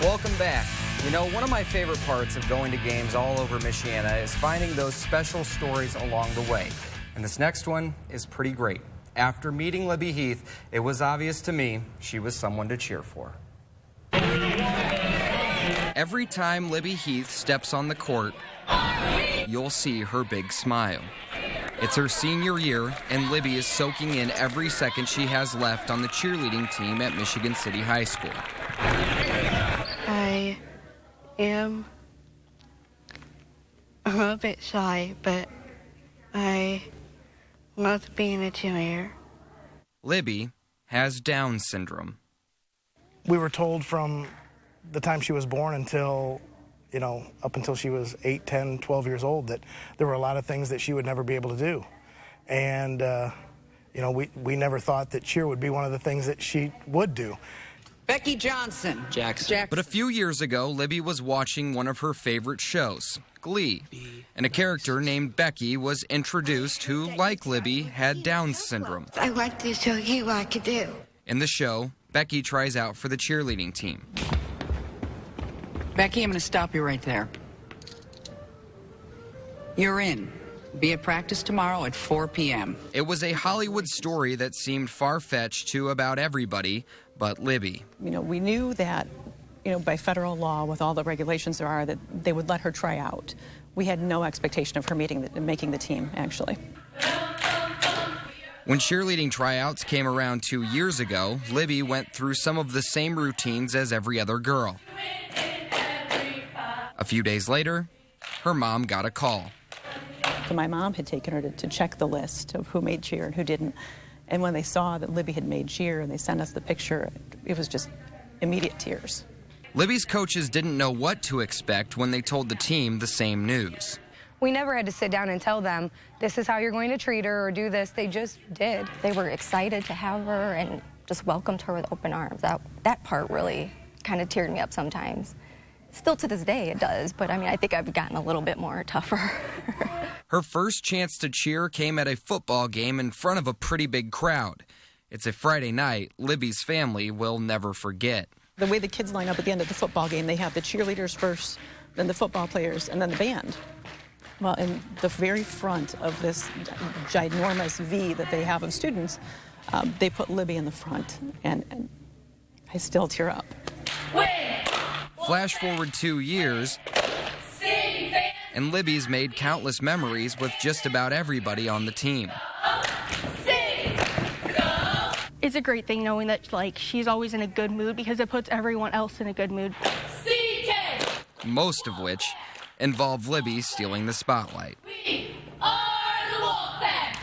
Welcome back. You know, one of my favorite parts of going to games all over Michiana is finding those special stories along the way. And this next one is pretty great. After meeting Libby Heath, it was obvious to me she was someone to cheer for. Every time Libby Heath steps on the court, you'll see her big smile. It's her senior year, and Libby is soaking in every second she has left on the cheerleading team at Michigan City High School. I am a little bit shy, but I love being a cheerleader. Libby has Down syndrome. We were told from the time she was born until, up until she was 8, 10, 12 years old that there were a lot of things that she would never be able to do. And, we never thought that cheer would be one of the things that she would do. Becky Johnson. Jackson. But a few years ago, Libby was watching one of her favorite shows, Glee, and a character named Becky was introduced who, like Libby, had Down syndrome. I want to show you what I can do. In the show, Becky tries out for the cheerleading team. Becky, I'm going to stop you right there. You're in. Be at practice tomorrow at 4 p.m. It was a Hollywood story that seemed far-fetched to about everybody but Libby. We knew that, by federal law, with all the regulations there are, that they would let her try out. We had no expectation of her making the team, actually. When cheerleading tryouts came around 2 years ago, Libby went through some of the same routines as every other girl. A few days later, her mom got a call. So my mom had taken her to check the list of who made cheer and who didn't. And when they saw that Libby had made cheer and they sent us the picture, it was just immediate tears. Libby's coaches didn't know what to expect when they told the team the same news. We never had to sit down and tell them, this is how you're going to treat her or do this. They just did. They were excited to have her and just welcomed her with open arms. That part really kind of teared me up sometimes. Still to this day it does, but I think I've gotten a little bit more tougher. Her first chance to cheer came at a football game in front of a pretty big crowd. It's a Friday night Libby's family will never forget. The way the kids line up at the end of the football game, they have the cheerleaders first, then the football players, and then the band. Well, in the very front of this ginormous V that they have of students, they put Libby in the front, and I still tear up. Flash forward 2 years, and Libby's made countless memories with just about everybody on the team. It's a great thing knowing that she's always in a good mood because it puts everyone else in a good mood. Most of which involve Libby stealing the spotlight.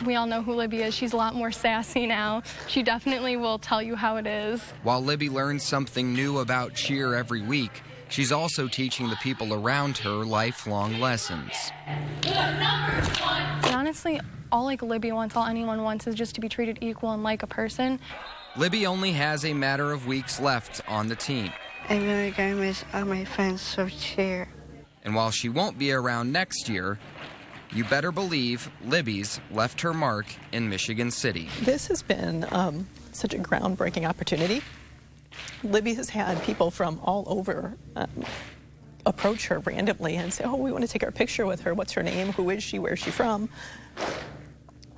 We all know who Libby is. She's a lot more sassy now. She definitely will tell you how it is. While Libby learns something new about cheer every week, she's also teaching the people around her lifelong lessons. And honestly, all Libby wants, all anyone wants is just to be treated equal and like a person. Libby only has a matter of weeks left on the team. I'm really going to miss all my friends from cheer. And while she won't be around next year, you better believe Libby's left her mark in Michigan City. This has been such a groundbreaking opportunity. Libby has had people from all over approach her randomly and say, oh, we want to take our picture with her. What's her name? Who is she? Where's she from?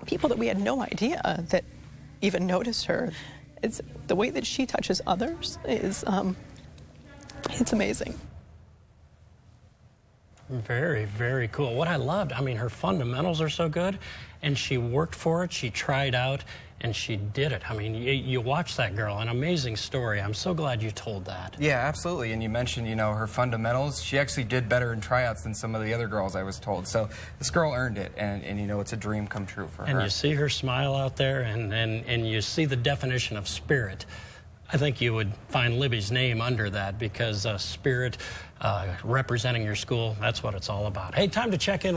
People that we had no idea that even noticed her. It's the way that she touches others is, it's amazing. Very, very cool. What I loved, her fundamentals are so good, and she worked for it, she tried out, and she did it. You watch that girl, an amazing story. I'm so glad you told that. Yeah, absolutely. And you mentioned, her fundamentals. She actually did better in tryouts than some of the other girls, I was told. So this girl earned it, and it's a dream come true for her. And you see her smile out there, and you see the definition of spirit. I think you would find Libby's name under that because spirit representing your school, that's what it's all about. Hey, time to check in.